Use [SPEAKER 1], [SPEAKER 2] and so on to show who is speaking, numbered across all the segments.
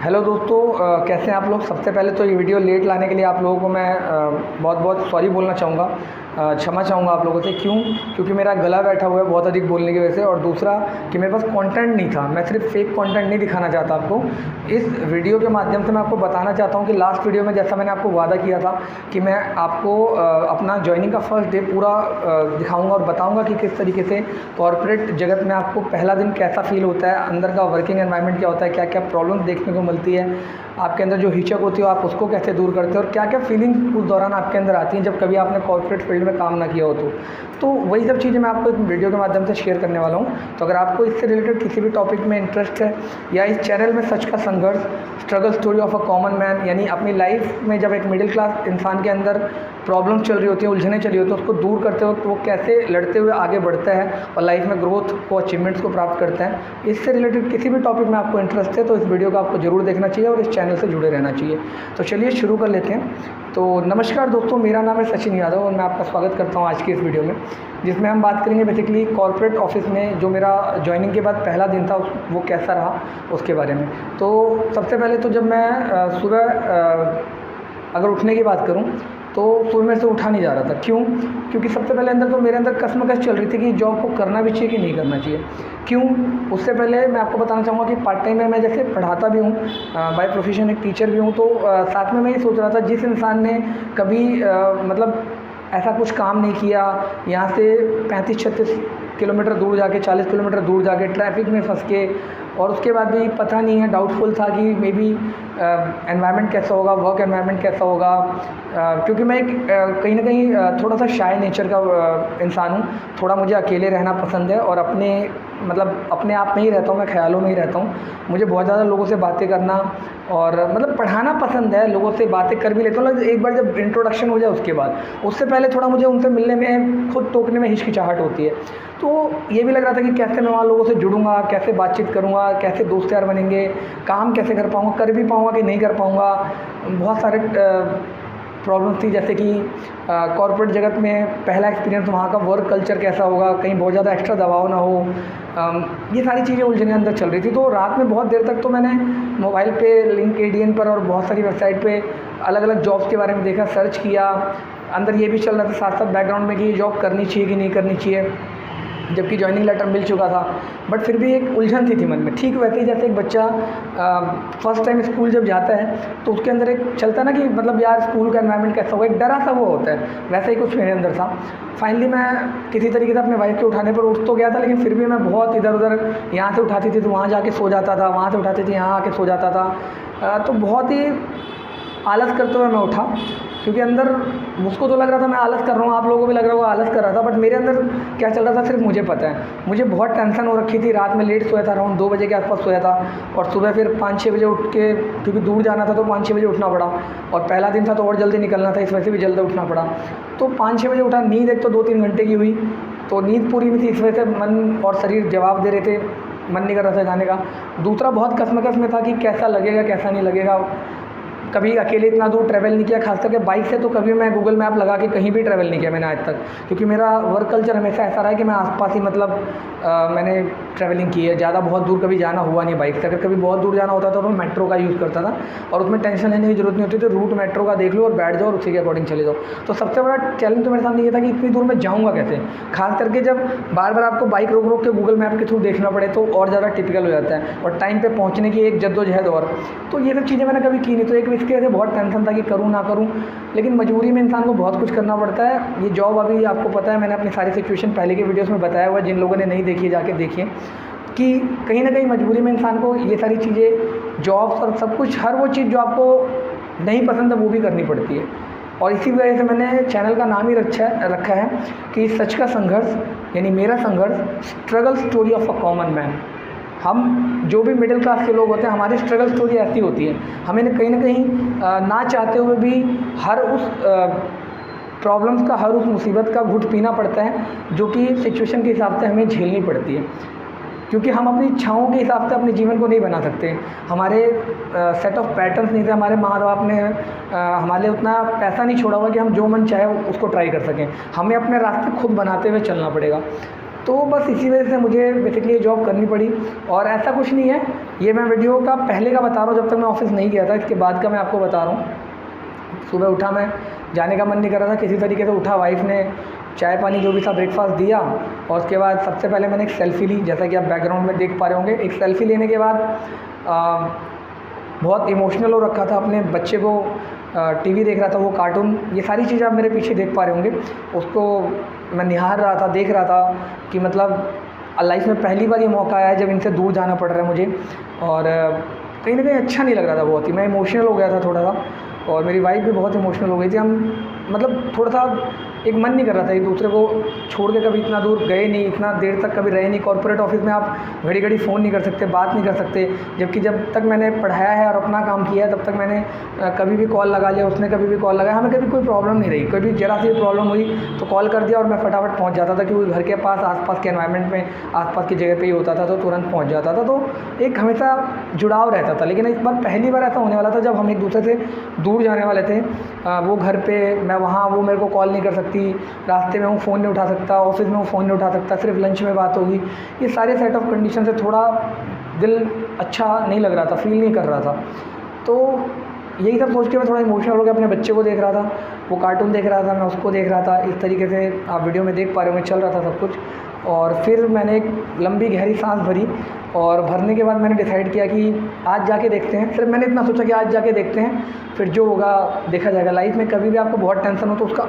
[SPEAKER 1] Hello दोस्तों, कैसे हैं आप लोग। सबसे पहले तो ये वीडियो लेट लाने के लिए आप लोगों को मैं बहुत बहुत सॉरी बोलना चाहूँगा, क्षमा चाहूँगा आप लोगों से। क्यों? क्योंकि मेरा गला बैठा हुआ है बहुत अधिक बोलने की वजह से, और दूसरा कि मेरे पास कंटेंट नहीं था। मैं सिर्फ फेक कंटेंट नहीं दिखाना चाहता आपको। इस वीडियो के माध्यम से मैं आपको बताना चाहता हूँ कि लास्ट वीडियो में जैसा मैंने आपको वादा किया था कि मैं आपको अपना ज्वाइनिंग का फर्स्ट डे पूरा दिखाऊँगा और बताऊँगा कि किस तरीके से कॉर्पोरेट जगत में आपको पहला दिन कैसा फील होता है, अंदर का वर्किंग एनवायरनमेंट क्या होता है, क्या क्या प्रॉब्लम्स देखने को मिलती है, आपके अंदर जो हिचक होती है आप उसको कैसे दूर करते हो, और क्या क्या फीलिंग उस दौरान आपके अंदर आती हैं जब कभी आपने कॉर्पोरेट फील्ड में काम ना किया हो। तो वही सब चीज़ें मैं आपको इस वीडियो के माध्यम से शेयर करने वाला हूँ। तो अगर आपको इससे रिलेटेड किसी भी टॉपिक में इंटरेस्ट है, या इस चैनल में सच का संघर्ष, struggle story of a common man, यानी अपनी लाइफ में जब एक मिडिल क्लास इंसान के अंदर प्रॉब्लम चल रही होती है, उलझने चली होती है, उसको दूर करते वक्त वो कैसे लड़ते हुए आगे बढ़ता है और लाइफ में ग्रोथ को, अचीवमेंट्स को प्राप्त करता है, इससे रिलेटेड किसी भी टॉपिक में आपको इंटरेस्ट है तो इस वीडियो को आपको ज़रूर देखना चाहिए और इस चैनल से जुड़े रहना चाहिए। तो चलिए शुरू कर लेते हैं। तो नमस्कार दोस्तों, मेरा नाम है सचिन यादव और मैं आपका स्वागत करता हूं आज की इस वीडियो में, जिसमें हम बात करेंगे बेसिकली कॉर्पोरेट ऑफिस में जो मेरा ज्वाइनिंग के बाद पहला दिन था वो कैसा रहा उसके बारे में। तो सबसे पहले तो जब मैं सुबह अगर उठने की बात करूं तो सुबह में से उठा नहीं जा रहा था। क्यों? क्योंकि सबसे पहले अंदर तो मेरे अंदर कसमकस चल रही थी कि जॉब को करना भी चाहिए कि नहीं करना चाहिए। क्यों? उससे पहले मैं आपको बताना चाहूँगा कि पार्ट टाइम में मैं जैसे पढ़ाता भी हूँ, बाय प्रोफेशन एक टीचर भी हूँ, तो साथ में मैं ये सोच रहा था जिस इंसान ने कभी मतलब ऐसा कुछ काम नहीं किया, यहाँ से 35-36 किलोमीटर दूर जाके, 40 किलोमीटर दूर जाके ट्रैफिक में फंस के, और उसके बाद भी पता नहीं है, डाउटफुल था कि मे बी एनवायरनमेंट कैसा होगा, वर्क एनवायरनमेंट कैसा होगा। क्योंकि मैं एक कहीं ना कहीं थोड़ा सा शाय नेचर का इंसान हूँ। थोड़ा मुझे अकेले रहना पसंद है और अपने आप में ही रहता हूँ, मैं ख्यालों में ही रहता हूँ। मुझे बहुत ज़्यादा लोगों से बातें करना और पढ़ाना पसंद है, लोगों से बातें कर भी लेता हूँ, एक बार जब इंट्रोडक्शन हो जाए उसके बाद। उससे पहले थोड़ा मुझे उनसे मिलने में, खुद टोकने में हिचकिचाहट होती है। तो ये भी लग रहा था कि कैसे मैं वहाँ लोगों से जुड़ूंगा, कैसे बातचीत करूँगा, कैसे दोस्त यार बनेंगे, काम कैसे कर पाऊँगा, कर भी पाऊँगा कि नहीं कर पाऊँगा। बहुत सारे प्रॉब्लम्स थी, जैसे कि कॉर्पोरेट जगत में पहला एक्सपीरियंस, वहाँ का वर्क कल्चर कैसा होगा, कहीं बहुत ज़्यादा एक्स्ट्रा दबाव ना हो। ये सारी चीज़ें उलझने अंदर चल रही थी। तो रात में बहुत देर तक तो मैंने मोबाइल पे लिंक्डइन पर और बहुत सारी वेबसाइट पे अलग अलग जॉब्स के बारे में देखा, सर्च किया। अंदर ये भी चल रहा था साथ साथ बैकग्राउंड में कि ये जॉब करनी चाहिए कि नहीं करनी चाहिए, जबकि ज्वाइनिंग लेटर मिल चुका था। बट फिर भी एक उलझन सी थी मन में। ठीक वैसे ही जैसे एक बच्चा फर्स्ट टाइम स्कूल जब जाता है तो उसके अंदर एक चलता है ना कि यार स्कूल का एनवायरनमेंट कैसा होगा, एक डरा सा वो होता है, वैसे ही कुछ मेरे अंदर था। फाइनली मैं किसी तरीके से अपने वाइफ के उठाने पर उठ तो गया था, लेकिन फिर भी मैं बहुत इधर उधर, यहाँ से उठाती थी तो वहाँ जाके सो जाता था, वहाँ से उठाती थी यहाँ आके सो जाता था। तो बहुत ही आलस करते हुए मैं उठा, क्योंकि अंदर मुझको तो लग रहा था मैं आलस कर रहा हूँ, आप लोगों को भी लग रहा होगा आलस कर रहा था, बट मेरे अंदर क्या चल रहा था सिर्फ मुझे पता है। मुझे बहुत टेंशन हो रखी थी। रात में लेट सोया था, अराउंड 2 बजे के आसपास सोया था, और सुबह फिर 5-6 बजे उठ के, क्योंकि दूर जाना था तो 5-6 बजे उठना पड़ा, और पहला दिन था तो और जल्दी निकलना था, इस वजह से भी जल्दी उठना पड़ा। तो 5-6 बजे उठा। नींद एक तो 2-3 घंटे की हुई, तो नींद पूरी नहीं थी, इस वजह से मन और शरीर जवाब दे रहे थे, मन नहीं कर रहा था जाने का। दूसरा बहुत कसमकस में था कि कैसा लगेगा कैसा नहीं लगेगा। कभी अकेले इतना दूर ट्रैवल नहीं किया, खास करके बाइक से तो कभी मैं गूगल मैप लगा के कहीं भी ट्रैवल नहीं किया मैंने आज तक, क्योंकि मेरा वर्क कल्चर हमेशा ऐसा रहा है कि मैं आसपास ही मैंने ट्रैवलिंग की है। ज़्यादा बहुत दूर कभी जाना हुआ नहीं बाइक से। अगर कभी बहुत दूर जाना होता था तो मैं मेट्रो का यूज़ करता था, और उसमें टेंशन लेने की जरूरत नहीं होती। तो रूट मेट्रो का देख लो और बैठ जाओ और उसी के अकॉर्डिंग चले जाओ। तो सबसे बड़ा चैलेंज तो मेरे सामने ये था कि इतनी दूर मैं जाऊँगा कैसे, खास करके जब बार बार आपको बाइक रोक रोक के गूगल मैप के थ्रू देखना पड़े तो और ज़्यादा टिपिकल हो जाता है, और टाइम पर पहुँचने की एक जद्दोजहद। और तो ये सब चीज़ें मैंने कभी की नहीं, तो एक इसके वजह से बहुत टेंशन था कि करूँ ना करूँ, लेकिन मजबूरी में इंसान को बहुत कुछ करना पड़ता है। ये जॉब, अभी आपको पता है, मैंने अपनी सारी सिचुएशन पहले के वीडियोस में बताया हुआ है, जिन लोगों ने नहीं देखी जाके देखिए, कि कहीं ना कहीं मजबूरी में इंसान को ये सारी चीज़ें, जॉब्स और सब कुछ, हर वो चीज़ जो आपको नहीं पसंद है वो भी करनी पड़ती है। और इसी वजह से मैंने चैनल का नाम ही रखा है कि सच का संघर्ष, यानी मेरा संघर्ष, struggle story of a common man. हम जो भी मिडिल क्लास के लोग होते हैं, हमारी स्ट्रगल स्टोरी ऐसी होती है। हमें कहीं ना कहीं ना चाहते हुए भी हर उस प्रॉब्लम्स का, हर उस मुसीबत का घुट पीना पड़ता है, जो कि सिचुएशन के हिसाब से हमें झेलनी पड़ती है। क्योंकि हम अपनी इच्छाओं के हिसाब से अपने जीवन को नहीं बना सकते। हमारे सेट ऑफ पैटर्न्स नहीं थे, हमारे माँ बाप ने हमारे लिए उतना पैसा नहीं छोड़ा हुआ कि हम जो मन चाहे उसको ट्राई कर सकें। हमें अपने रास्ते खुद बनाते हुए चलना पड़ेगा। तो बस इसी वजह से मुझे बेसिकली ये जॉब करनी पड़ी। और ऐसा कुछ नहीं है, ये मैं वीडियो का पहले का बता रहा हूँ, जब तक मैं ऑफिस नहीं गया था, इसके बाद का मैं आपको बता रहा हूँ। सुबह उठा, मैं जाने का मन नहीं कर रहा था, किसी तरीके से उठा, वाइफ ने चाय पानी जो भी था ब्रेकफास्ट दिया, और उसके बाद सबसे पहले मैंने एक सेल्फ़ी ली, जैसा कि आप बैकग्राउंड में देख पा रहे होंगे। एक सेल्फ़ी लेने के बाद बहुत इमोशनल हो रखा था, अपने बच्चे को टीवी देख रहा था, वो कार्टून, ये सारी चीज़ें आप मेरे पीछे देख पा रहे होंगे। उसको मैं निहार रहा था, देख रहा था कि मतलब लाइफ में पहली बार ये मौका आया है जब इनसे दूर जाना पड़ रहा है मुझे, और कहीं ना कहीं अच्छा नहीं लग रहा था, बहुत ही मैं इमोशनल हो गया था थोड़ा सा, और मेरी वाइफ भी बहुत इमोशनल हो गई थी। हम मतलब थोड़ा सा एक मन नहीं कर रहा था, एक दूसरे को छोड़ के कभी इतना दूर गए नहीं, इतना देर तक कभी रहे नहीं। कॉर्पोरेट ऑफिस में आप घड़ी घड़ी फ़ोन नहीं कर सकते, बात नहीं कर सकते, जबकि जब तक मैंने पढ़ाया है और अपना काम किया है तब तक मैंने कभी भी कॉल लगा लिया, उसने कभी भी कॉल लगाया, हमें कभी कोई प्रॉब्लम नहीं रही। कभी ज़रा सी प्रॉब्लम हुई तो कॉल कर दिया और मैं फटाफट पहुँच जाता था, क्योंकि घर के पास आसपास के एनवायरनमेंट में आसपास की जगह पे ही होता था, तो तुरंत पहुँच जाता था। तो एक हमेशा जुड़ाव रहता था। लेकिन इस बार पहली बार ऐसा होने वाला था जब हम एक दूसरे से दूर जाने वाले थे। वो घर पे, मैं वहाँ, वो मेरे को कॉल नहीं कर सकती, रास्ते में हूँ फ़ोन नहीं उठा सकता, ऑफिस में हूँ फ़ोन नहीं उठा सकता, सिर्फ लंच में बात होगी। ये सारे सेट ऑफ कंडीशन से थोड़ा दिल अच्छा नहीं लग रहा था, फील नहीं कर रहा था। तो यही सब सोच के मैं थोड़ा इमोशनल हो गया, अपने बच्चे को देख रहा था, वो कार्टून देख रहा था, मैं उसको देख रहा था। इस तरीके से आप वीडियो में देख पा रहे हो, चल रहा था सब कुछ। और फिर मैंने एक लंबी गहरी सांस भरी, और भरने के बाद मैंने डिसाइड किया कि आज जाके देखते हैं। सिर्फ मैंने इतना सोचा कि आज जाके देखते हैं, फिर जो होगा देखा जाएगा। लाइफ में कभी भी आपको बहुत टेंशन हो तो उसका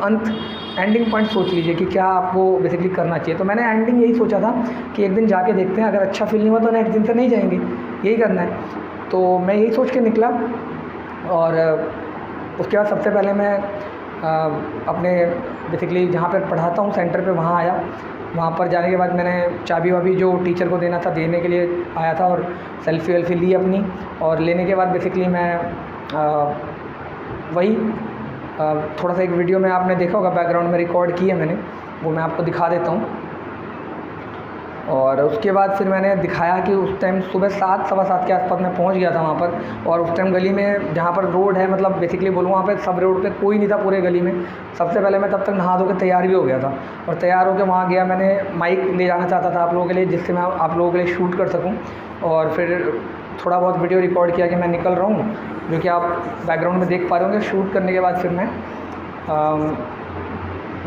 [SPEAKER 1] एंडिंग पॉइंट सोच लीजिए कि क्या आपको बेसिकली करना चाहिए। तो मैंने एंडिंग यही सोचा था कि एक दिन जाके देखते हैं, अगर अच्छा फील नहीं हुआ तो नेक्स्ट दिन से नहीं जाएंगे, यही करना है। तो मैं यही सोच के निकला, और उसके बाद सबसे पहले मैं अपने बेसिकली जहाँ पर पढ़ाता हूँ सेंटर पे वहाँ आया। वहाँ पर जाने के बाद मैंने चाबी वाबी जो टीचर को देना था देने के लिए आया था, और सेल्फ़ी वेल्फ़ी ली अपनी। और लेने के बाद बेसिकली मैं वही थोड़ा सा एक वीडियो में आपने देखा होगा बैकग्राउंड में रिकॉर्ड की है मैंने, वो मैं आपको दिखा देता हूँ। और उसके बाद फिर मैंने दिखाया कि उस टाइम सुबह 7, सवा 7 के आसपास मैं पहुंच गया था वहाँ पर। और उस टाइम गली में जहाँ पर रोड है, मतलब बेसिकली बोलूँ वहाँ पे सब रोड पे कोई नहीं था पूरे गली में। सबसे पहले मैं तब तक नहा धो के तैयार भी हो गया था, और तैयार होकर वहाँ गया। मैंने माइक ले जाना चाहता था आप लोगों के लिए, जिससे मैं आप लोगों के लिए शूट कर सकूँ, और फिर थोड़ा बहुत वीडियो रिकॉर्ड किया कि मैं निकल रहा हूँ, जो कि आप बैकग्राउंड में देख पा रहे होंगे। शूट करने के बाद फिर मैं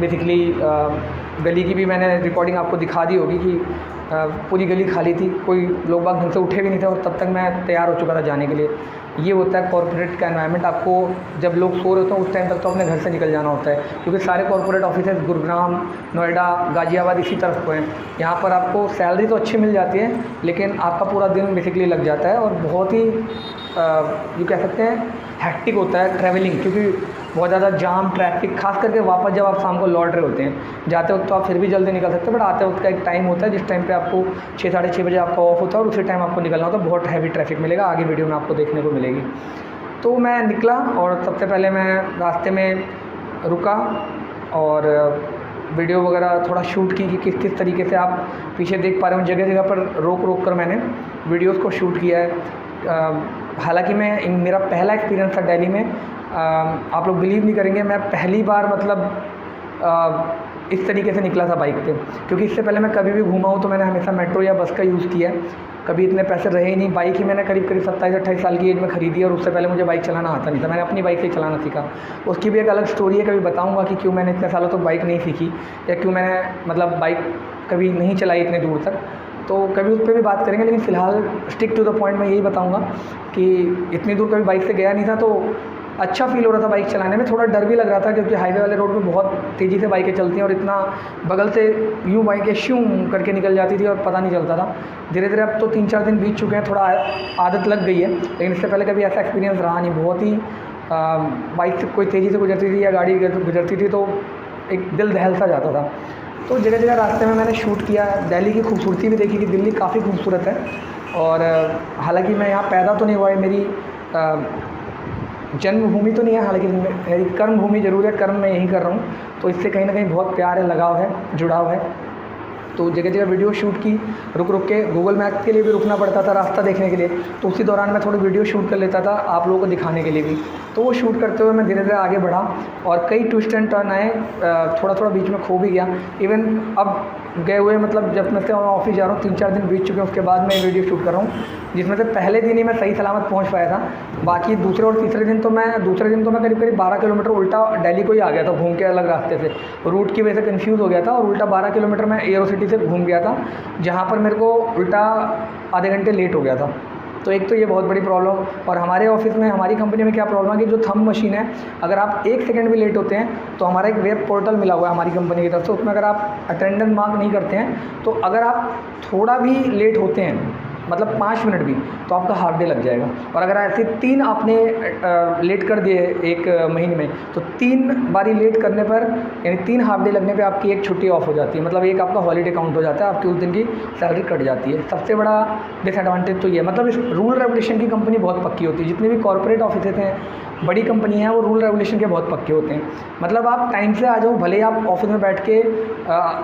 [SPEAKER 1] बेसिकली गली की भी मैंने रिकॉर्डिंग आपको दिखा दी होगी कि पूरी गली खाली थी, कोई लोग बाग ढंग से उठे भी नहीं थे, और तब तक मैं तैयार हो चुका था जाने के लिए। ये होता है कॉर्पोरेट का एनवायरनमेंट। आपको जब लोग सो रहे होते हैं उस टाइम तक तो अपने घर से निकल जाना होता है, क्योंकि सारे कॉर्पोरेट ऑफिसेज गुरुग्राम, नोएडा, गाज़ियाबाद इसी तरफ को हैं। यहाँ पर आपको सैलरी तो अच्छी मिल जाती है, लेकिन आपका पूरा दिन बेसिकली लग जाता है, और बहुत ही ये कह सकते हैं हैक्टिक होता है ट्रैवलिंग, क्योंकि बहुत ज़्यादा जाम, ट्रैफिक, खास करके वापस जब आप शाम को लौट रहे होते हैं। जाते वक्त तो आप फिर भी जल्दी निकल सकते हैं, बट आते वक्त का एक टाइम होता है जिस टाइम पे आपको 6, साढ़े 6 बजे आपका ऑफ होता है, और उसी टाइम आपको निकलना होता है। बहुत हैवी ट्रैफिक मिलेगा, आगे वीडियो में आपको देखने को मिलेगी। तो मैं निकला, और सबसे पहले मैं रास्ते में रुका और वीडियो वगैरह थोड़ा शूट की कि किस किस तरीके से आप पीछे देख पा रहे हो, जगह जगह पर रोक रोक कर मैंने वीडियोज़ को शूट किया है। हालांकि मेरा पहला एक्सपीरियंस था दिल्ली में। आप लोग बिलीव नहीं करेंगे, मैं पहली बार मतलब इस तरीके से निकला था बाइक पे, क्योंकि इससे पहले मैं कभी भी घूमा हूँ तो मैंने हमेशा मेट्रो या बस का यूज़ किया है। कभी इतने पैसे रहे ही नहीं। बाइक ही मैंने करीब 27-28 साल की एज में ख़रीदी, और उससे पहले मुझे बाइक चलाना आता नहीं था। मैंने अपनी बाइक से चलाना सीखा। उसकी भी एक अलग स्टोरी है, कभी बताऊँगा कि क्यों मैंने इतने सालों तक बाइक नहीं सीखी, या क्यों मैंने मतलब बाइक कभी नहीं चलाई इतने दूर तक, तो कभी उस पर भी बात करेंगे। लेकिन फ़िलहाल स्टिक टू द पॉइंट मैं यही बताऊँगा कि इतनी दूर कभी बाइक से गया नहीं था, तो अच्छा फील हो रहा था बाइक चलाने में। थोड़ा डर भी लग रहा था, क्योंकि हाईवे वाले रोड पे बहुत तेज़ी से बाइकें चलती हैं, और इतना बगल से यूँ बाइकें शूँ करके निकल जाती थी और पता नहीं चलता था। धीरे धीरे अब तो 3-4 दिन बीत चुके हैं, थोड़ा आदत लग गई है, लेकिन इससे पहले कभी ऐसा एक्सपीरियंस रहा नहीं। बहुत ही बाइक से कोई तेज़ी से गुजरती थी या गाड़ी गुजरती थी तो एक दिल दहल सा जाता था। तो जगह जगह रास्ते में मैंने शूट किया। दिल्ली की खूबसूरती भी देखी कि दिल्ली काफ़ी खूबसूरत है, और हालांकि मैं यहाँ पैदा तो नहीं हुआ है, मेरी जन्मभूमि तो नहीं है, हालांकि मेरी कर्म भूमि ज़रूर है, कर्म मैं यहीं कर रहा हूँ, तो इससे कहीं ना कहीं बहुत प्यार है, लगाव है, जुड़ाव है। तो जगह जगह वीडियो शूट की, रुक रुक के गूगल मैप के लिए भी रुकना पड़ता था रास्ता देखने के लिए, तो उसी दौरान मैं थोड़ी वीडियो शूट कर लेता था आप लोगों को दिखाने के लिए भी। तो वो शूट करते हुए मैं धीरे धीरे आगे बढ़ा और कई ट्विस्ट एंड टर्न आए, थोड़ा थोड़ा बीच में खो भी गया। इवन अब गए हुए मतलब जब मैं से ऑफिस जा रहा हूँ 3-4 दिन बीत चुके हैं, उसके बाद मैं वीडियो शूट कर रहा हूँ, जिसमें से पहले दिन ही मैं सही सलामत पहुँच पाया था। बाकी दूसरे और तीसरे दिन तो मैं करीब करीब 12 किलोमीटर उल्टा दिल्ली को ही आ गया था घूम के, अलग रास्ते से रूट की वजह से कन्फ्यूज़ हो गया था और उल्टा 12 किलोमीटर मैं एरो सिटी से घूम गया था, जहाँ पर मेरे को उल्टा आधे घंटे लेट हो गया था। तो एक तो ये बहुत बड़ी प्रॉब्लम। और हमारे ऑफिस में, हमारी कंपनी में क्या प्रॉब्लम है कि जो थंब मशीन है, अगर आप 1 सेकंड भी लेट होते हैं तो हमारा एक वेब पोर्टल मिला हुआ है हमारी कंपनी की तरफ से, उसमें अगर आप अटेंडेंस मार्क नहीं करते हैं तो अगर आप थोड़ा भी लेट होते हैं मतलब 5 मिनट भी, तो आपका हाफ डे लग जाएगा। और अगर ऐसे 3 आपने लेट कर दिए एक महीने में, तो 3 बारी लेट करने पर यानी 3 हाफ डे लगने पे आपकी एक छुट्टी ऑफ हो जाती है, मतलब एक आपका हॉलीडे काउंट हो जाता है, आपकी उस दिन की सैलरी कट जाती है। सबसे बड़ा डिसएडवांटेज तो ये, मतलब इस रूल रेगुलेशन की कंपनी बहुत पक्की होती है। जितनी भी कॉर्पोरेट ऑफिसेज हैं, बड़ी कंपनी हैं, वो रूल रेगुलेशन के बहुत पक्के होते हैं। मतलब आप टाइम से आ जाओ, भले ही आप ऑफिस में बैठ के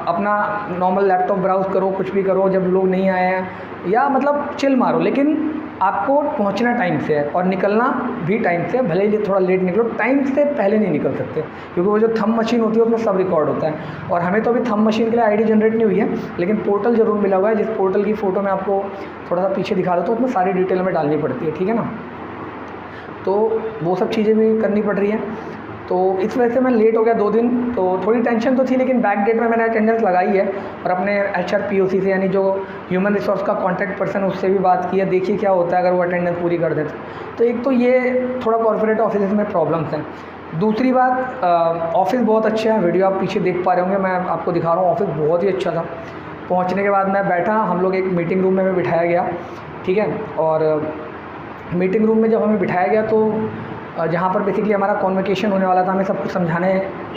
[SPEAKER 1] अपना नॉर्मल लैपटॉप ब्राउज़ करो, कुछ भी करो जब लोग नहीं आए हैं, या मतलब चिल मारो, लेकिन आपको पहुंचना टाइम से है और निकलना भी टाइम से। भले ही थोड़ा लेट निकलो, टाइम से पहले नहीं निकल सकते, क्योंकि वो जो थंब मशीन होती है उसमें सब रिकॉर्ड होता है। और हमें तो अभी थंब मशीन के लिए आईडी जनरेट नहीं हुई है, लेकिन पोर्टल ज़रूर मिला हुआ है, जिस पोर्टल की फ़ोटो मैं आपको थोड़ा सा पीछे दिखा देता हूँ, उसमें सारी डिटेल हमें डालनी पड़ती है, ठीक है ना। तो वो सब चीज़ें भी करनी पड़ रही हैं। तो इस वजह से मैं लेट हो गया 2 दिन, तो थोड़ी टेंशन तो थी, लेकिन बैक डेट में मैंने अटेंडेंस लगाई है और अपने HR POC से, यानी जो ह्यूमन रिसोर्स का कॉन्टैक्ट पर्सन, उससे भी बात की है, देखिए क्या होता है अगर वो अटेंडेंस पूरी कर देते। तो एक तो ये थोड़ा कॉर्पोरेट ऑफिस में प्रॉब्लम्स हैं। दूसरी बात, ऑफिस बहुत अच्छा है, वीडियो आप पीछे देख पा रहे होंगे, मैं आपको दिखा रहा हूँ, ऑफिस बहुत ही अच्छा था। पहुँचने के बाद मैं बैठा, हम लोग एक मीटिंग रूम में बिठाया गया, ठीक है। और मीटिंग रूम में जब हमें बिठाया गया तो जहाँ पर बेसिकली हमारा कॉन्वोकेशन होने वाला था, हमें सब कुछ समझाने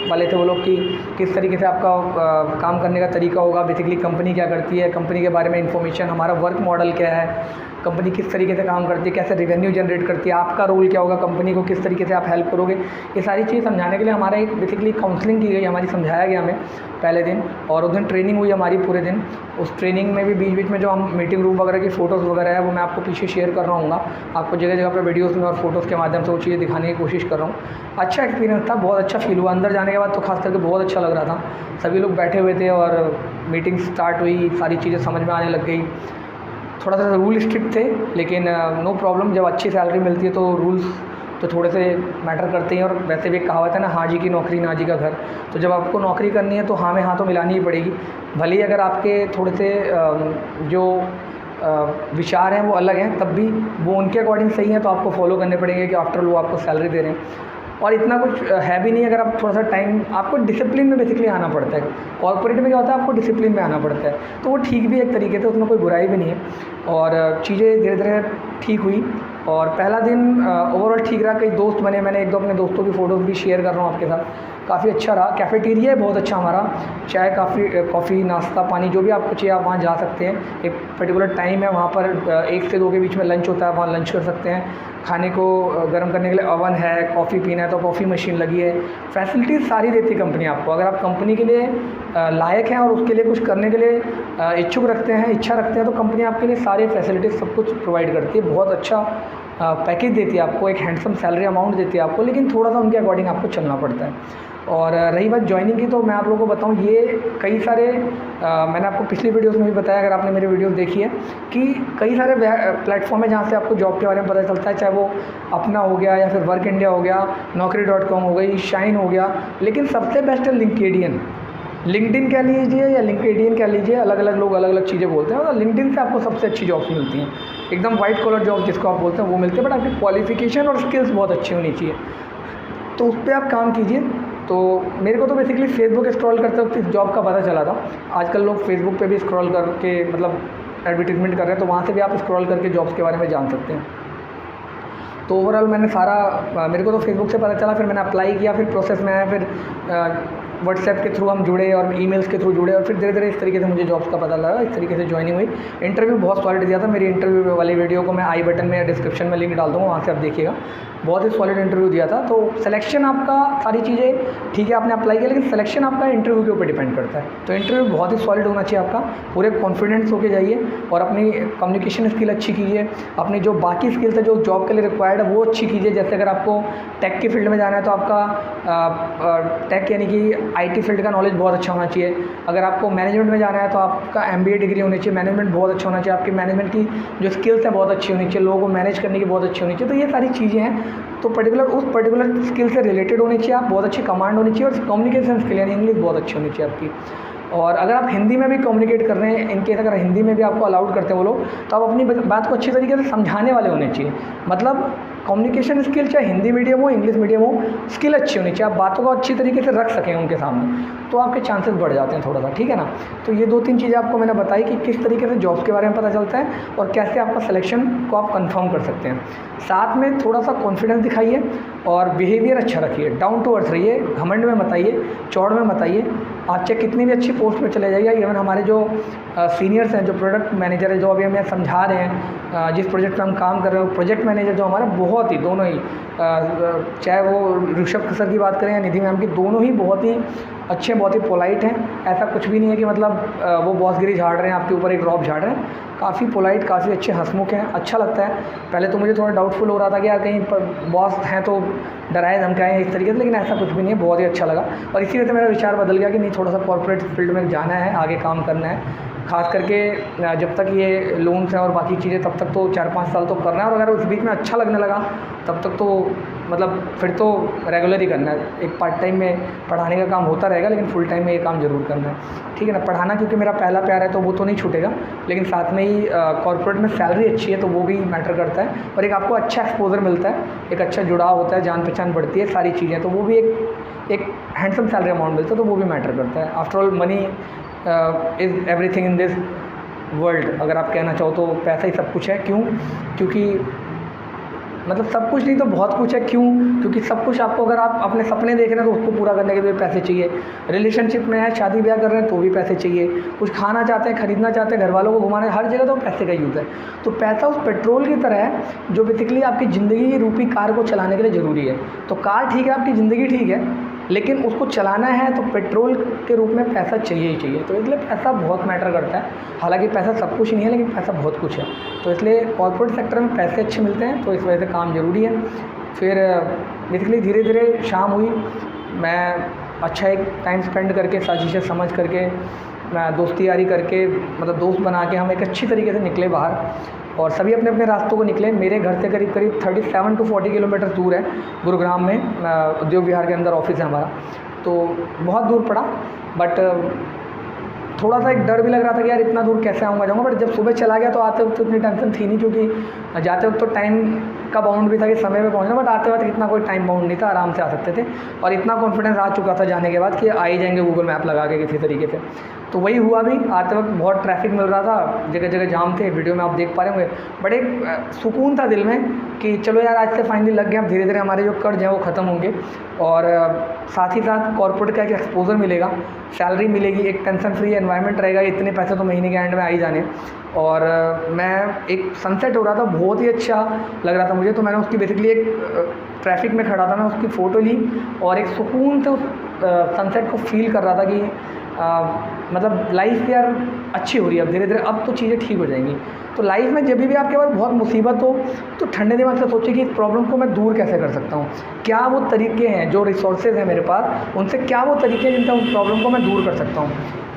[SPEAKER 1] वाले थे वो लोग कि किस तरीके से आपका काम करने का तरीका होगा, बेसिकली कंपनी क्या करती है, कंपनी के बारे में इन्फॉर्मेशन, हमारा वर्क मॉडल क्या है, कंपनी किस तरीके से काम करती है, कैसे रेवेन्यू जनरेट करती है, आपका रोल क्या होगा, कंपनी को किस तरीके से आप हेल्प करोगे। ये सारी चीज़ समझाने के लिए हमारा एक बेसिकली काउंसलिंग की गई, हमारी समझाया गया हमें पहले दिन, और उस दिन ट्रेनिंग हुई हमारी पूरे दिन। उस ट्रेनिंग में भी बीच बीच में जो हम मीटिंग रूम वगैरह की फ़ोटोज़ वगैरह है वो मैं आपको पीछे शेयर कर रहा हूँ, आपको जगह जगह पर वीडियोज़ में और फोटोज़ के माध्यम से वो चीज़ें दिखाने की कोशिश कर रहा हूँ। अच्छा एक्सपीरियंस था, बहुत अच्छा फील हुआ। अंदर जाने के बाद तो खास करके बहुत अच्छा लग रहा था, सभी लोग बैठे हुए थे और मीटिंग स्टार्ट हुई, सारी चीज़ें समझ में आने लग गई। थोड़ा सा रूल स्ट्रिक्ट थे, लेकिन नो प्रॉब्लम, जब अच्छी सैलरी मिलती है तो रूल्स तो थोड़े से मैटर करते हैं। और वैसे भी एक कहावत है ना, हाँ जी की नौकरी ना जी का घर। तो जब आपको नौकरी करनी है तो हाँ में हाँ तो मिलानी ही पड़ेगी, भले ही अगर आपके थोड़े से जो विचार हैं वो अलग हैं, तब भी वो उनके अकॉर्डिंग सही है तो आपको फॉलो करने पड़ेंगे, कि आफ्टर वो आपको सैलरी दे रहे हैं। और इतना कुछ है भी नहीं, अगर आप थोड़ा सा टाइम, आपको डिसिप्लिन में बेसिकली आना पड़ता है। कॉर्पोरेट में क्या होता है, आपको डिसिप्लिन में आना पड़ता है, तो वो ठीक भी है एक तरीके से, उसमें कोई बुराई भी नहीं है। और चीज़ें धीरे धीरे ठीक हुई और पहला दिन ओवरऑल ठीक रहा। कई दोस्त बने, मैंने 1-2 अपने दोस्तों की फ़ोटोज़ भी शेयर कर रहा हूँ आपके साथ। काफ़ी अच्छा रहा, कैफ़ेटेरिया है बहुत अच्छा हमारा, चाय कॉफ़ी नाश्ता पानी जो भी आपको चाहिए आप वहाँ जा सकते हैं। एक पर्टिकुलर टाइम है वहाँ पर, 1 से 2 के बीच में लंच होता है, वहाँ लंच कर सकते हैं। खाने को गर्म करने के लिए ओवन है, कॉफ़ी पीना है तो कॉफ़ी मशीन लगी है, फैसिलिटीज़ सारी देती है कंपनी आपको। अगर आप कंपनी के लिए लायक हैं और उसके लिए कुछ करने के लिए इच्छुक रखते हैं, इच्छा रखते हैं, तो कंपनी आपके लिए सारे फैसिलिटीज़ सब कुछ प्रोवाइड करती है। बहुत अच्छा पैकेज देती है आपको, एक हैंडसम सैलरी अमाउंट देती है आपको, लेकिन थोड़ा सा उनके अकॉर्डिंग आपको चलना पड़ता है। और रही बात ज्वाइनिंग की, तो मैं आप लोगों को बताऊं, ये कई सारे मैंने आपको पिछली वीडियोस में भी बताया, अगर आपने मेरी वीडियोस देखी है, कि कई सारे प्लेटफॉर्म है जहाँ से आपको जॉब के बारे में पता चलता है, चाहे वो अपना हो गया या फिर वर्क इंडिया हो गया, Naukri.com हो गई, शाइन हो गया, लेकिन सबसे बेस्ट है लिंक्डइन कह लीजिए या लिंक्डइन कह लीजिए, अलग अलग लोग अलग अलग चीज़ें बोलते हैं। और लिंक्डइन से आपको सबसे अच्छी जॉब्स मिलती हैं, एकदम वाइट कॉलर जॉब जिसको आप बोलते हैं वो मिलते हैं, बट आपकी क्वालिफिकेशन और स्किल्स बहुत अच्छी होनी चाहिए, तो उस पर आप काम कीजिए। तो मेरे को तो बेसिकली फेसबुक स्क्रॉल करते वक्त इस जॉब का पता चला था। आजकल लोग फेसबुक पे भी स्क्रॉल करके मतलब एडवर्टीजमेंट कर रहे हैं, तो वहाँ से भी आप स्क्रॉल करके जॉब्स के बारे में जान सकते हैं। तो ओवरऑल मैंने सारा, मेरे को तो फेसबुक से पता चला, फिर मैंने अप्लाई किया, फिर प्रोसेस में आया, फिर व्हाट्सएप के थ्रू हम जुड़े और ईमेल्स के थ्रू जुड़े और फिर धीरे धीरे इस तरीके से मुझे जॉब्स का पता लगा, इस तरीके से ज्वाइनिंग हुई। इंटरव्यू बहुत सॉलिड दिया था। मेरी इंटरव्यू वाली वीडियो को मैं आई बटन में या डिस्क्रिप्शन में लिंक डाल दूँगा, वहाँ से आप देखिएगा। बहुत ही सॉलिड इंटरव्यू दिया था। तो सिलेक्शन आपका सारी चीज़ें ठीक है, आपने अप्लाई किया, लेकिन सिलेक्शन आपका इंटरव्यू के ऊपर डिपेंड करता है। तो इंटरव्यू बहुत ही सॉलिड होना चाहिए आपका, पूरे कॉन्फिडेंस होके जाइए और अपनी कम्युनिकेशन स्किल अच्छी कीजिए, अपनी जो बाकी स्किल्स है जो जॉब के लिए रिक्वायर्ड है वो अच्छी कीजिए। जैसे अगर आपको टेक की फील्ड में जाना है तो आपका टेक यानी कि आईटी फील्ड का नॉलेज बहुत अच्छा होना चाहिए। अगर आपको मैनेजमेंट में जाना है तो आपका MBA डिग्री होनी चाहिए, मैनेजमेंट बहुत अच्छा होना चाहिए, आपकी मैनेजमेंट की जो स्किल्स हैं बहुत अच्छी होनी चाहिए, लोगों को मैनेज करने की बहुत अच्छी होनी चाहिए। तो ये सारी चीज़ें हैं, तो उस पर्टिकुलर स्किल से रिलेटेड होनी चाहिए, आप बहुत अच्छी कमांड होनी चाहिए और कम्युनिकेशन स्किल यानी इंग्लिश बहुत अच्छी होनी चाहिए आपकी। और अगर आप हिंदी में भी कम्युनिकेट कर रहे हैं, इनकेस अगर हिंदी में भी आपको अलाउड करते हैं वो लोग, तो आप अपनी बात को अच्छी तरीके से समझाने वाले होने चाहिए। मतलब कम्युनिकेशन स्किल चाहे हिंदी मीडियम हो इंग्लिश मीडियम हो, स्किल अच्छी होनी चाहिए, आप बातों को अच्छी तरीके से रख सकें उनके सामने, तो आपके चांसेस बढ़ जाते हैं थोड़ा सा, ठीक है ना। तो ये 2-3 चीज़ें आपको मैंने बताई कि किस तरीके से जॉब्स के बारे में पता चलता है और कैसे आपका सिलेक्शन को आप कंफर्म कर सकते हैं। साथ में थोड़ा सा कॉन्फिडेंस दिखाइए और बिहेवियर अच्छा रखिए, डाउन टू अर्थ रहिए, घमंड में मत आइए, चौड़ में मत आइए। आप चाहे कितनी भी अच्छी पोस्ट पे चले जाइए, इवन हमारे जो सीनियर्स हैं, जो प्रोडक्ट मैनेजर है, जो अभी हमें समझा रहे हैं, जिस प्रोजेक्ट पे हम काम कर रहे हैं, प्रोजेक्ट मैनेजर जो हमारे बहुत ही दोनों ही, चाहे वो ऋषभ सर की बात करें या निधि मैम की, दोनों ही बहुत ही अच्छे, बहुत ही पोलाइट हैं। ऐसा कुछ भी नहीं है कि मतलब वो बॉसगिरी झाड़ रहे हैं, आपके ऊपर एक ड्रॉप झाड़ रहे हैं। काफ़ी पोलाइट, काफ़ी अच्छे, हंसमुख हैं, अच्छा लगता है। पहले तो मुझे थोड़ा डाउटफुल हो रहा था कि यार कहीं बॉस हैं तो डराए धमकाएँ इस तरीके से, लेकिन ऐसा कुछ भी नहीं है, बहुत ही अच्छा लगा। और इसी वजह से मेरा विचार बदल गया कि नहीं, थोड़ा सा कॉर्पोरेट फील्ड में जाना है, आगे काम करना है। ख़ास करके जब तक ये लोन्स हैं और बाकी चीज़ें, तब तक तो 4-5 साल तो करना है, और अगर उस बीच में अच्छा लगने लगा तब तक तो मतलब फिर तो रेगुलर ही करना है। एक पार्ट टाइम में पढ़ाने का काम होता रहेगा, लेकिन फुल टाइम में ये काम ज़रूर करना है, ठीक है ना। पढ़ाना क्योंकि मेरा पहला प्यार है तो वो तो नहीं छूटेगा, लेकिन साथ में ही कॉर्पोरेट में सैलरी अच्छी है तो वो भी मैटर करता है, और एक आपको अच्छा एक्सपोजर मिलता है, एक अच्छा जुड़ाव होता है, जान पहचान बढ़ती है, सारी चीज़ें, तो वो भी एक हैंडसम सैलरी अमाउंट मिलता है, तो वो भी मैटर करता है। After all money is everything in this world, अगर आप कहना चाहो तो पैसा ही सब कुछ है। क्यों? क्योंकि मतलब सब कुछ नहीं तो बहुत कुछ है। क्यों? क्योंकि सब कुछ आपको, अगर आप अपने सपने देख रहे हैं तो उसको पूरा करने के लिए पैसे चाहिए, रिलेशनशिप में है, शादी ब्याह कर रहे हैं तो भी पैसे चाहिए, कुछ खाना चाहते हैं, खरीदना चाहते हैं, घर वालों को घुमाना, हर जगह तो पैसे का यूज़ है। तो पैसा उस पेट्रोल की तरह है जो बेसिकली आपकी ज़िंदगी रूपी कार को चलाने के लिए ज़रूरी है। तो कार ठीक है, आपकी ज़िंदगी ठीक है, लेकिन उसको चलाना है तो पेट्रोल के रूप में पैसा चाहिए ही चाहिए। तो इसलिए पैसा बहुत मैटर करता है। हालांकि पैसा सब कुछ नहीं है, लेकिन पैसा बहुत कुछ है। तो इसलिए कॉर्पोरेट सेक्टर में पैसे अच्छे मिलते हैं, तो इस वजह से काम ज़रूरी है। फिर बेसिकली धीरे धीरे शाम हुई, मैं अच्छा एक टाइम स्पेंड करके, साजिशें समझ करके, दोस्ती यारी करके, मतलब दोस्त बना के हम एक अच्छी तरीके से निकले बाहर, और सभी अपने अपने रास्तों को निकले। मेरे घर से करीब 37 to 40 किलोमीटर दूर है, गुरुग्राम में उद्योग विहार के अंदर ऑफिस है हमारा, तो बहुत दूर पड़ा। बट थोड़ा सा एक डर भी लग रहा था कि यार इतना दूर कैसे जाऊँगा। बट जब सुबह चला गया तो आते वक्त तो इतनी टेंशन थी नहीं, क्योंकि जाते वक्त तो टाइम का बाउंड भी था कि समय पे पहुंचना, बट आते वक्त इतना कोई टाइम बाउंड नहीं था, आराम से आ सकते थे। और इतना कॉन्फिडेंस आ चुका था जाने के बाद कि आ ही जाएंगे गूगल मैप लगा के किसी तरीके से। तो वही हुआ भी। आते वक्त बहुत ट्रैफिक मिल रहा था, जगह जगह जाम थे, वीडियो में आप देख पा रहे होंगे। बट एक सुकून था दिल में कि चलो यार आज से फाइनली लग गया, अब धीरे धीरे हमारे जो कर्ज हैं वो ख़त्म होंगे, और साथ ही साथ कॉर्पोरेट का एक एक्सपोजर मिलेगा, सैलरी मिलेगी, एक टेंशन फ्री एनवायरनमेंट रहेगा, इतने पैसे तो महीने के एंड में आ ही जाने। और मैं एक सनसेट हो रहा था, बहुत ही अच्छा लग रहा था मुझे, तो मैंने उसकी बेसिकली एक ट्रैफिक में खड़ा था, मैं उसकी फ़ोटो ली और एक सुकून से उस सनसेट को फील कर रहा था कि मतलब लाइफ यार अच्छी हो रही है अब धीरे धीरे, अब तो चीज़ें ठीक हो जाएंगी। तो लाइफ में जब भी आपके पास बहुत मुसीबत हो तो ठंडे दिमाग से सोचिए कि इस प्रॉब्लम को मैं दूर कैसे कर सकता हूँ, क्या वो तरीके हैं, जो रिसोर्सेज हैं मेरे पास, उनसे क्या वो तरीके हैं जिनसे उस प्रॉब्लम को मैं दूर कर सकता हूँ।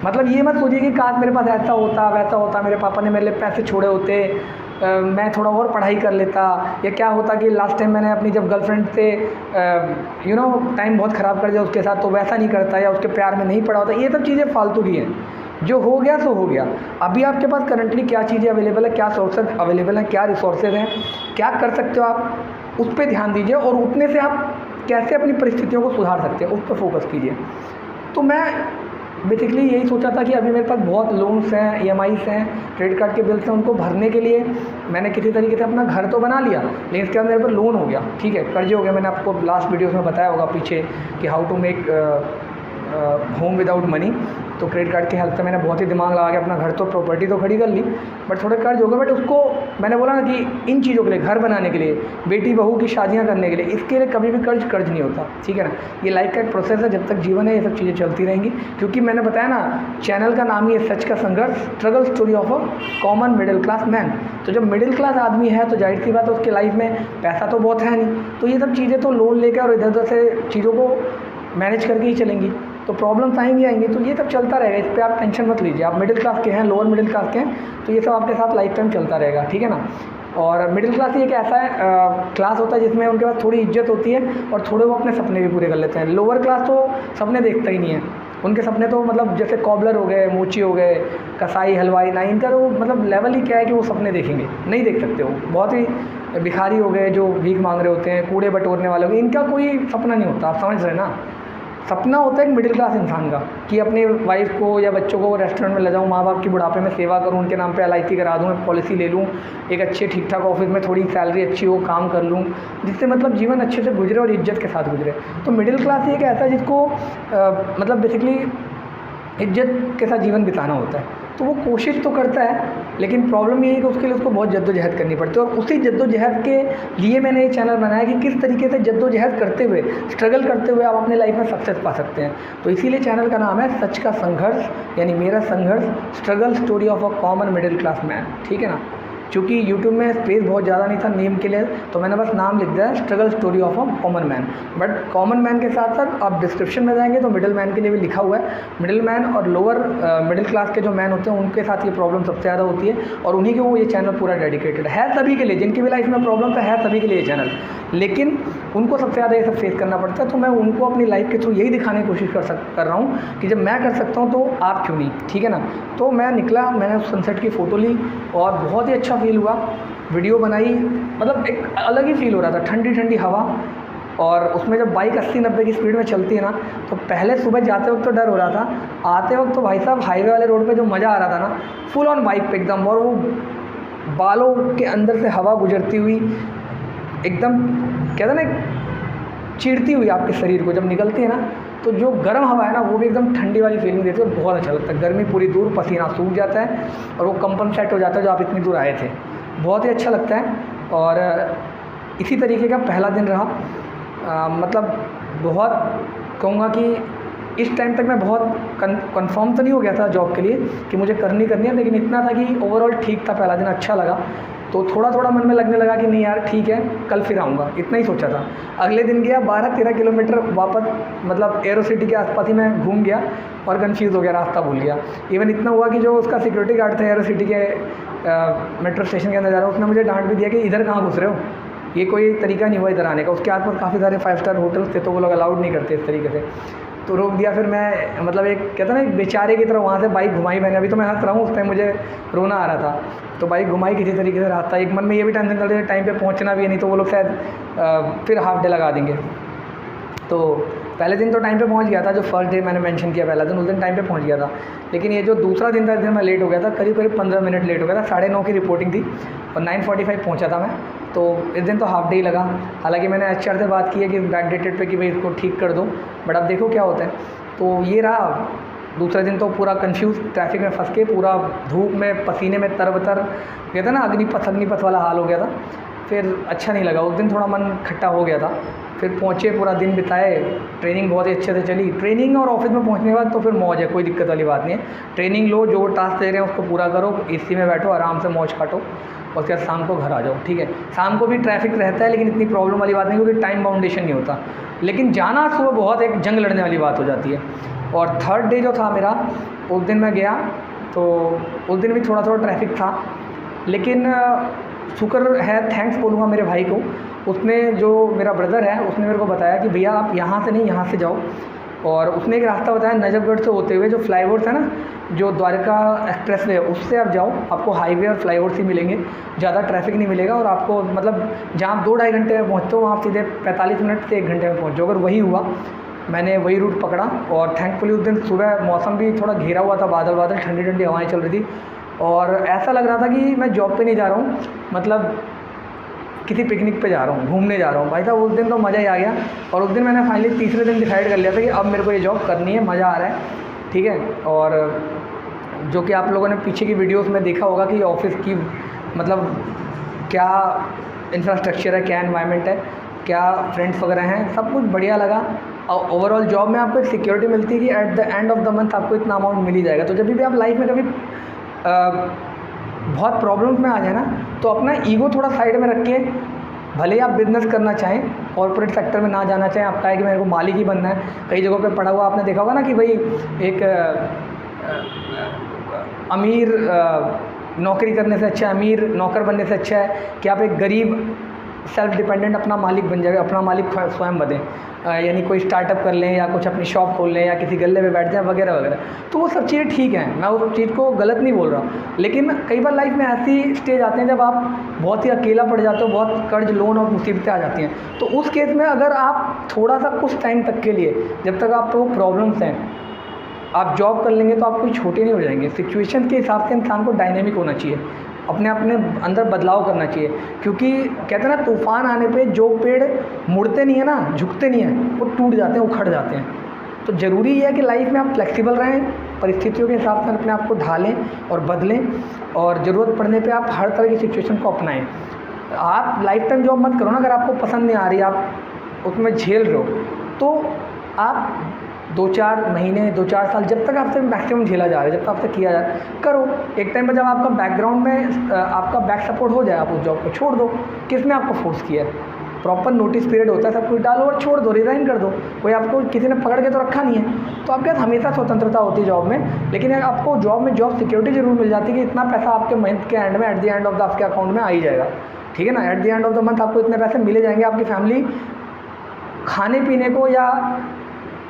[SPEAKER 1] मतलब ये मत सोचिए कि काश मेरे पास ऐसा होता वैसा होता, मेरे पापा ने मेरे लिए पैसे छोड़े होते, मैं थोड़ा और पढ़ाई कर लेता, या क्या होता कि लास्ट टाइम मैंने अपनी जब गर्लफ्रेंड से टाइम बहुत ख़राब कर दिया उसके साथ, तो वैसा नहीं करता, या उसके प्यार में नहीं पड़ा होता। ये सब चीज़ें फालतू की हैं, जो हो गया सो हो गया। अभी आपके पास करंटली क्या चीज़ें अवेलेबल है, क्या सोर्सेज अवेलेबल हैं, क्या रिसोर्सेज हैं, क्या कर सकते हो आप, उस पर ध्यान दीजिए, और उतने से आप कैसे अपनी परिस्थितियों को सुधार सकते हैं उस पर फोकस कीजिए। तो मैं बेसिकली यही सोचा था कि अभी मेरे पास बहुत लोन्स हैं, EMIs हैं, क्रेडिट कार्ड के बिल्स हैं, उनको भरने के लिए मैंने किसी तरीके से अपना घर तो बना लिया, लेकिन इसके बाद मेरे पर लोन हो गया, ठीक है, कर्जे हो गया। मैंने आपको लास्ट वीडियोस में बताया होगा पीछे कि how to make home without money. तो क्रेडिट कार्ड की हेल्प से मैंने बहुत ही दिमाग लगा के अपना घर तो प्रॉपर्टी तो खड़ी कर ली, बट थोड़े कर्ज हो गए। बट उसको मैंने बोला ना कि इन चीज़ों के लिए, घर बनाने के लिए, बेटी बहू की शादियाँ करने के लिए, इसके लिए कभी भी कर्ज नहीं होता, ठीक है ना। ये लाइफ का एक प्रोसेस है, जब तक जीवन है ये सब चीज़ें चलती रहेंगी। क्योंकि मैंने बताया ना, चैनल का नाम ही है सच का संघर्ष, struggle story of a common middle class man. तो जब मिडिल क्लास आदमी है तो जाहिर सी बात है उसकी लाइफ में पैसा तो बहुत है नहीं, तो ये सब चीज़ें तो लोन लेकर और इधर उधर से चीज़ों को मैनेज करके ही चलेंगी, तो प्रॉब्लम्स आएंगी। तो ये सब चलता रहेगा, इस पर आप टेंशन मत लीजिए। आप मिडिल क्लास के हैं, लोअर मिडिल क्लास के हैं, तो ये सब आपके साथ लाइफ टाइम चलता रहेगा, ठीक है ना। और मिडिल क्लास ही एक ऐसा क्लास होता है जिसमें उनके पास थोड़ी इज्जत होती है और थोड़े वो अपने सपने भी पूरे कर लेते हैं। लोअर क्लास तो सपने देखता ही नहीं है, उनके सपने तो मतलब जैसे कॉबलर हो गए, मोची हो गए, कसाई, हलवाई ना, इनका तो मतलब लेवल ही क्या है कि वो सपने देखेंगे, नहीं देख सकते। वो बहुत ही भिखारी हो गए जो भीख मांग रहे होते हैं, कूड़े बटोरने वाले हो गए, इनका कोई सपना नहीं होता। आप समझ रहे ना, सपना होता है एक मिडिल क्लास इंसान का कि अपनी वाइफ को या बच्चों को रेस्टोरेंट में ले जाऊँ, माँ बाप की बुढ़ापे में सेवा करूँ, उनके नाम पे LIC करा दूँ, पॉलिसी ले लूँ, एक अच्छे ठीक ठाक ऑफिस में थोड़ी सैलरी अच्छी हो, काम कर लूँ, जिससे मतलब जीवन अच्छे से गुजरे और इज्जत के साथ गुजरे। तो मिडिल क्लास ही एक ऐसा है जिसको मतलब बेसिकली इज्जत के साथ जीवन बिताना होता है। तो वो कोशिश तो करता है, लेकिन प्रॉब्लम ये है कि उसके लिए उसको बहुत जद्दोजहद करनी पड़ती है। और उसी जद्दोजहद के लिए मैंने ये चैनल बनाया कि किस तरीके से जद्दोजहद करते हुए, स्ट्रगल करते हुए आप अपने लाइफ में सक्सेस पा सकते हैं। तो इसीलिए चैनल का नाम है सच का संघर्ष, यानी मेरा संघर्ष, struggle story of a common middle class man, ठीक है ना। चूँकि यूट्यूब में स्पेस बहुत ज़्यादा नहीं था नेम के लिए, तो मैंने बस नाम लिख दिया है struggle story of a common man. But common man के साथ साथ आप डिस्क्रिप्शन में जाएंगे तो मिडिल मैन के लिए भी लिखा हुआ है। मिडिल मैन और लोअर मिडिल क्लास के जो मैन होते हैं उनके साथ ये प्रॉब्लम सबसे ज़्यादा होती है, और उन्हीं के वो ये चैनल पूरा डेडिकेटेड है सभी के लिए, जिनकी भी लाइफ में प्रॉब्लम है सभी के लिए ये चैनल, लेकिन उनको सबसे ज़्यादा ये सब फेस करना पड़ता है। तो मैं उनको अपनी लाइफ के थ्रू यही दिखाने की कोशिश कर रहा हूँ कि जब मैं कर सकता हूँ तो आप क्यों नहीं, ठीक है ना। तो मैं निकला, मैंने उस सनसेट की फ़ोटो ली और बहुत ही अच्छा फील हुआ, वीडियो बनाई, मतलब एक अलग ही फील हो रहा था, ठंडी ठंडी हवा। और उसमें जब बाइक 80-90 की स्पीड में चलती है ना, तो पहले सुबह जाते वक्त तो डर हो रहा था, आते वक्त तो भाई साहब हाईवे वाले रोड पे जो मज़ा आ रहा था ना, फुल ऑन बाइक पे एकदम, और वो बालों के अंदर से हवा गुजरती हुई एकदम, कहते ना चिढ़ती हुई आपके शरीर को जब निकलती है ना, तो जो गर्म हवा है ना वो भी एकदम ठंडी वाली फीलिंग देती है और बहुत अच्छा लगता है। गर्मी पूरी दूर, पसीना सूख जाता है और वो कंपनसेट हो जाता है जो आप इतनी दूर आए थे, बहुत ही अच्छा लगता है। और इसी तरीके का पहला दिन रहा। मतलब बहुत कहूँगा कि इस टाइम तक मैं बहुत कंफर्म तो नहीं हो गया था जॉब के लिए कि मुझे करनी है, लेकिन इतना था कि ओवरऑल ठीक था, पहला दिन अच्छा लगा। तो थोड़ा थोड़ा मन में लगने लगा कि नहीं यार ठीक है, कल फिर आऊँगा, इतना ही सोचा था। अगले दिन गया, 12-13 किलोमीटर वापस, मतलब एरो सिटी के आसपास ही मैं घूम गया और कन्फ्यूज़ हो गया, रास्ता भूल गया। इवन इतना हुआ कि जो उसका सिक्योरिटी गार्ड था एरो सिटी के मेट्रो स्टेशन के अंदर जा रहा, उसने मुझे डांट भी दिया कि इधर कहाँ घुस रहे हो, ये कोई तरीका नहीं हुआ इधर आने का। उसके आसपास काफ़ी सारे 5 स्टार होटल्स थे, तो वो लोग अलाउड नहीं करते इस तरीके से, तो रोक दिया। फिर मैं मतलब एक कहता ना एक बेचारे की तरह वहाँ से बाइक घुमाई मैंने। अभी तो मैं हंस रहा हूँ, उस टाइम मुझे रोना आ रहा था। तो बाइक घुमाई किसी तरीके से रास्ता, एक मन में ये भी टेंशन चल रही है टाइम पे पहुँचना भी है, नहीं तो वो लोग शायद फिर हाफ डे लगा देंगे। तो पहले दिन तो टाइम पे पहुंच गया था, जो फर्स्ट डे मैंने मेंशन किया पहला दिन, उस दिन टाइम पे पहुंच गया था। लेकिन ये जो दूसरा दिन था, इस दिन मैं लेट हो गया था, करीब 15 मिनट लेट हो गया था। 9:30 की रिपोर्टिंग थी और 9:45 पहुंचा था मैं। तो इस दिन तो हाफ डे ही लगा। हालांकि मैंने HR से बात की है कि बैकडेटेड पे कि भाई इसको ठीक कर दो, बट अब देखो क्या होता है। तो ये रहा दूसरा दिन, तो पूरा कंफ्यूज, ट्रैफिक में फंस के, पूरा धूप में पसीने में तरबतर, कहते ना अग्निपथ वाला हाल हो गया था। फिर अच्छा नहीं लगा, उस दिन थोड़ा मन खट्टा हो गया था। फिर पहुँचे, पूरा दिन बिताए, ट्रेनिंग बहुत ही अच्छे से चली। ट्रेनिंग और ऑफिस में पहुँचने के बाद तो फिर मौज है, कोई दिक्कत वाली बात नहीं है। ट्रेनिंग लो, जो टास्क दे रहे हैं उसको पूरा करो, AC में बैठो, आराम से मौज काटो, और उसके बाद शाम को घर आ जाओ, ठीक है। शाम को भी ट्रैफिक रहता है, लेकिन इतनी प्रॉब्लम वाली बात नहीं, क्योंकि टाइम बाउंडेशन नहीं होता। लेकिन जाना सुबह बहुत एक जंग लड़ने वाली बात हो जाती है। और थर्ड डे जो था मेरा, उस दिन मैं गया, तो उस दिन भी थोड़ा ट्रैफिक था, लेकिन शुक्र है, थैंक्स बोलूँगा मेरे भाई को। उसने, जो मेरा ब्रदर है, उसने मेरे को बताया कि भैया आप यहाँ से नहीं, यहाँ से जाओ। और उसने एक रास्ता बताया नजफगढ़ से होते हुए, जो फ्लाईओवर्स है ना, जो द्वारका एक्सप्रेस वे, उससे आप जाओ, आपको हाईवे और फ्लाईओवर्स ही मिलेंगे, ज़्यादा ट्रैफिक नहीं मिलेगा। और आपको मतलब जहाँ आप 2-2.5 घंटे में पहुँचते हो, वहाँ सीधे 45 मिनट से 1 घंटे में पहुँचो। अगर वही हुआ, मैंने वही रूट पकड़ा। और थैंकफुली उस दिन सुबह मौसम भी थोड़ा घिरा हुआ था, बादल, ठंडी हवाएँ चल रही थी, और ऐसा लग रहा था कि मैं जॉब पे नहीं जा रहा हूँ, मतलब किसी पिकनिक पे जा रहा हूँ, घूमने जा रहा हूँ। भाई साहब उस दिन तो मज़ा ही आ गया, और उस दिन मैंने फाइनली तीसरे दिन डिसाइड कर लिया था कि अब मेरे को ये जॉब करनी है, मज़ा आ रहा है, ठीक है। और जो कि आप लोगों ने पीछे की वीडियोस में देखा होगा कि ऑफिस की मतलब क्या इंफ्रास्ट्रक्चर है, क्या एनवायरनमेंट है, क्या फ्रेंड्स वगैरह हैं, सब कुछ बढ़िया लगा। और ओवरऑल जॉब में आपको एक सिक्योरिटी मिलती है कि at the end of the month आपको इतना अमाउंट मिल ही जाएगा। तो जब भी आप लाइफ में कभी बहुत प्रॉब्लम्स में आ जाए ना, तो अपना ईगो थोड़ा साइड में रख के, भले ही आप बिज़नेस करना चाहें, कॉर्पोरेट सेक्टर में ना जाना चाहें, आपका है कि मेरे को मालिक ही बनना है। कई जगहों पे पढ़ा हुआ आपने देखा होगा ना कि भाई एक अमीर नौकरी करने से अच्छा है, अमीर नौकर बनने से अच्छा है कि आप एक गरीब सेल्फ डिपेंडेंट अपना मालिक बन जाए, अपना मालिक स्वयं बने। यानी कोई स्टार्टअप कर लें या कुछ अपनी शॉप खोल लें या किसी गल्ले में बैठ जाएं वगैरह वगैरह। तो वो सब चीज़ें ठीक हैं, मैं उस चीज़ को गलत नहीं बोल रहा, लेकिन कई बार लाइफ में ऐसी स्टेज आते हैं जब आप बहुत ही अकेला पड़ जाते हो, बहुत कर्ज लोन और मुसीबतें आ जाती हैं। तो उस केस में अगर आप थोड़ा सा कुछ टाइम तक के लिए, जब तक आपको प्रॉब्लम्स हैं, आप जॉब कर लेंगे तो आप कोई छोटे नहीं हो जाएंगे। सिचुएशन के हिसाब से इंसान को डायनेमिक होना चाहिए, अपने अंदर बदलाव करना चाहिए। क्योंकि कहते हैं ना, तूफान आने पे जो पेड़ मुड़ते नहीं है ना, झुकते नहीं हैं, वो टूट जाते हैं, उखड़ जाते हैं। तो ज़रूरी है कि लाइफ में आप फ्लेक्सिबल रहें, परिस्थितियों के हिसाब से अपने आप को ढालें और बदलें, और ज़रूरत पड़ने पे आप हर तरह की सिचुएशन को अपनाएं। आप लाइफ टाइम जॉब मत करो ना, अगर आपको पसंद नहीं आ रही, आप उसमें झेल रहे हो, तो आप 2-4 महीने 2-4 साल, जब तक आपसे मैक्सिमम झेला जा रहा है, जब तक आपसे किया जा रहा है, करो। एक टाइम पर जब आपका बैकग्राउंड में आपका बैक सपोर्ट हो जाए, आप उस जॉब को छोड़ दो। किसने आपको फोर्स किया है? प्रॉपर नोटिस पीरियड होता है, सब कुछ डालो और छोड़ दो, रिज़ाइन कर दो। कोई आपको किसी ने पकड़ के तो रखा नहीं है। तो आपके पास हमेशा स्वतंत्रता होती है जॉब में, लेकिन आपको जॉब में जॉब सिक्योरिटी जरूर मिल जाती है कि इतना पैसा आपके मंथ के एंड में, at the end of the आपके अकाउंट में आ ही जाएगा, ठीक है ना। At the end of the month आपको इतने पैसे मिले जाएंगे, आपकी फैमिली खाने पीने को या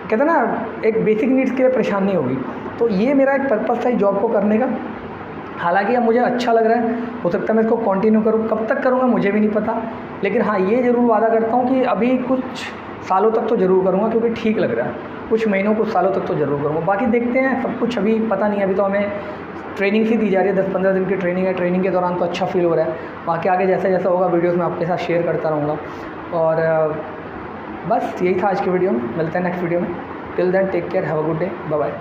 [SPEAKER 1] कहते हैं ना एक बेसिक नीड्स के लिए परेशान नहीं होगी। तो ये मेरा एक पर्पस था इस जॉब को करने का। हालांकि अब मुझे अच्छा लग रहा है, हो सकता है मैं इसको कंटिन्यू करूँ, कब तक करूँगा मुझे भी नहीं पता, लेकिन हाँ ये ज़रूर वादा करता हूँ कि अभी कुछ सालों तक तो ज़रूर करूँगा, क्योंकि ठीक लग रहा है। कुछ महीनों कुछ सालों तक तो ज़रूर करूँगा, बाकी देखते हैं, सब कुछ अभी पता नहीं है। अभी तो हमें ट्रेनिंग सी दी जा रही है, 10-15 दिन की ट्रेनिंग है। ट्रेनिंग के दौरान तो अच्छा फील हो रहा है, बाकी आगे जैसा जैसा होगा वीडियोज़ में आपके साथ शेयर करता रहूँगा। और बस यही था आज की वीडियो में, मिलते हैं नेक्स्ट वीडियो में। Till then take care, have a good day, bye bye.